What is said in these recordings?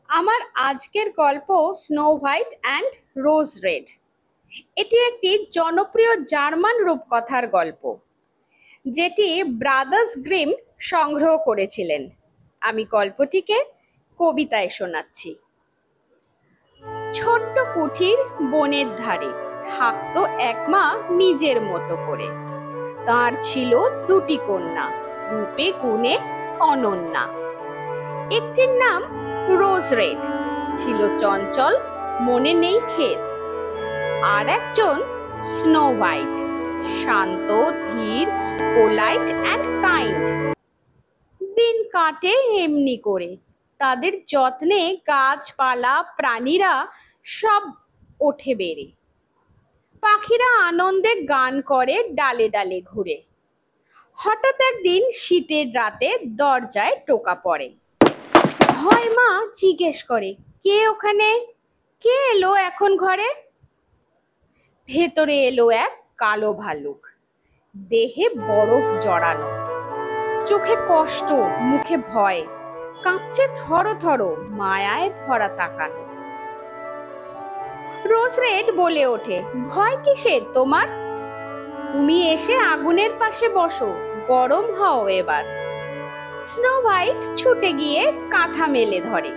আমার আজকের গল্প snow white and rose red. এটি একটি জনপ্রিয় জার্মান রূপকথার গল্প যেটি ব্রাদার্স গ্রিম সংগ্রহ করেছিলেন। আমি গল্পটিকে কবিতায় শোনাচ্ছি। ছোট্ট কুঠির বনের ধারে থাকতো এক মা নিজের মতো করে। তার ছিল দুটি কন্যা, রূপে গুণে অনন্যা। একটির নাম রোজ রেড, ছিল চঞ্চল, মনে নেই খেদ। আর একজন স্নো হোয়াইট, শান্ত, ধীর, পোলাইট অ্যান্ড কাইন্ড। দিন কাটে এমনি করে, তাদের যত্নে গাছপালা প্রাণীরা সব ওঠে বেড়ে। পাখিরা আনন্দে গান করে ডালে ডালে ঘুরে। হঠাৎ একদিন শীতের রাতে দরজায় টোকা পড়ে। হয় মা জিজ্ঞেস করে, কে ওখানে? কে এলো এখন ঘরে? ভেতরে এলো এক কালো ভালুক, দেহে বরফ জড়ানো, চোখে কষ্ট, মুখে ভয়, কাঁপছে থরো থরো, মায়ায় ভরা তাকানো। রোজ রেড বলে ওঠে, ভয় কিসের তোমার? তুমি এসে আগুনের পাশে বসো, গরম হও এবার। স্নো হোয়াইট ছুটে গিয়ে কাঁথা মেলে ধরে।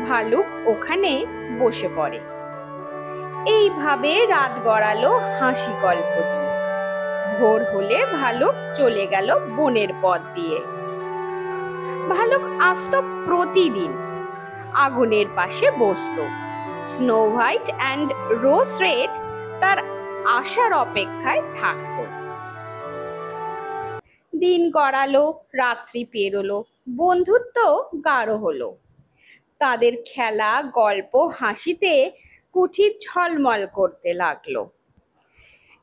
ভালুক ওখানে বসে পড়ে। এইভাবে রাত গড়ালো হাসি গল্প দিয়ে। ভোর হলে ভালুক চলে গেল বনের পথ দিয়ে। ভালুক আসতো প্রতিদিন, আগুনের পাশে বসতো। Snow white and rose red তার আসার অপেক্ষায় থাকতো। দিন গড়ালো, রাত্রি পেরোলো, বন্ধুত্ব গাঢ় হলো। তাদের খেলা, গল্প, হাসিতে কুঠি ঝলমল করতে লাগলো।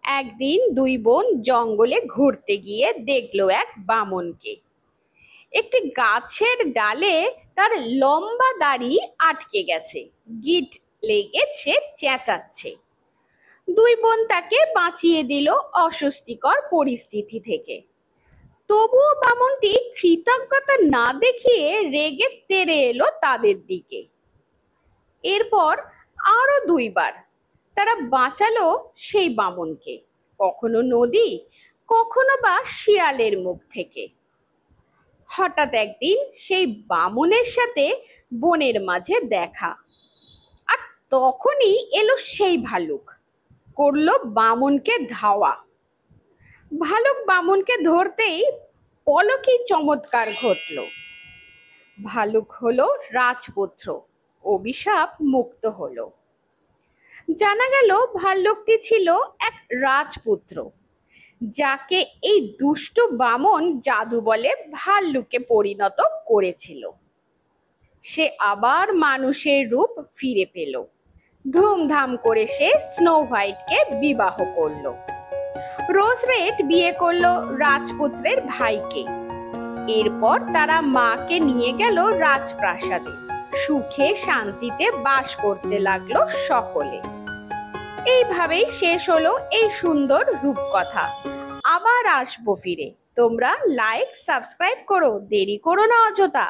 একদিন দুই বোন জঙ্গলে ঘুরতে গিয়ে দেখলো এক বামনকে। একটি গাছের ডালে তার লম্বা দাড়ি আটকে গেছে, গিট লেগেছে, চেঁচাচ্ছে। দুই বোন তাকে বাঁচিয়ে দিল অস্বস্তিকর পরিস্থিতি থেকে। তবুও বামনটি কৃতজ্ঞতা না দেখিয়ে রেগে তেড়ে এলো তাদের দিকে। এরপর আরো দুইবার তারা বাঁচালো সেই বামনকে, কখনো নদী, কখনো বা শিয়ালের মুখ থেকে। হঠাৎ একদিন সেই বামনের সাথে বনের মাঝে দেখা, আর তখনই এলো সেই ভালুক, করলো বামনকে ধাওয়া। ভালুক বামনকে ধরতেই পলকেই চমৎকার ঘটল। ভালুক হলো রাজপুত্র, অভিশাপ মুক্ত হলো। জানা গেল ভাল্লুকটি ছিল এক রাজপুত্র, যাকে এই দুষ্ট বামন জাদু বলে ভাল্লুকে পরিণত করেছিল। সে আবার মানুষের রূপ ফিরে পেল। ধুমধাম করে সে স্নো হোয়াইটকে বিবাহ করলো। রোজ রেড বিয়ে করলো রাজপুত্রের ভাইকে। এরপর তারা মাকে নিয়ে গেল রাজপ্রাসাদে। সুখে শান্তিতে বাস করতে লাগলো সকলে। এইভাবেই শেষ হলো এই সুন্দর রূপকথা। আবার আসবো ফিরে। তোমরা লাইক সাবস্ক্রাইব করো, দেরি করো না অযথা।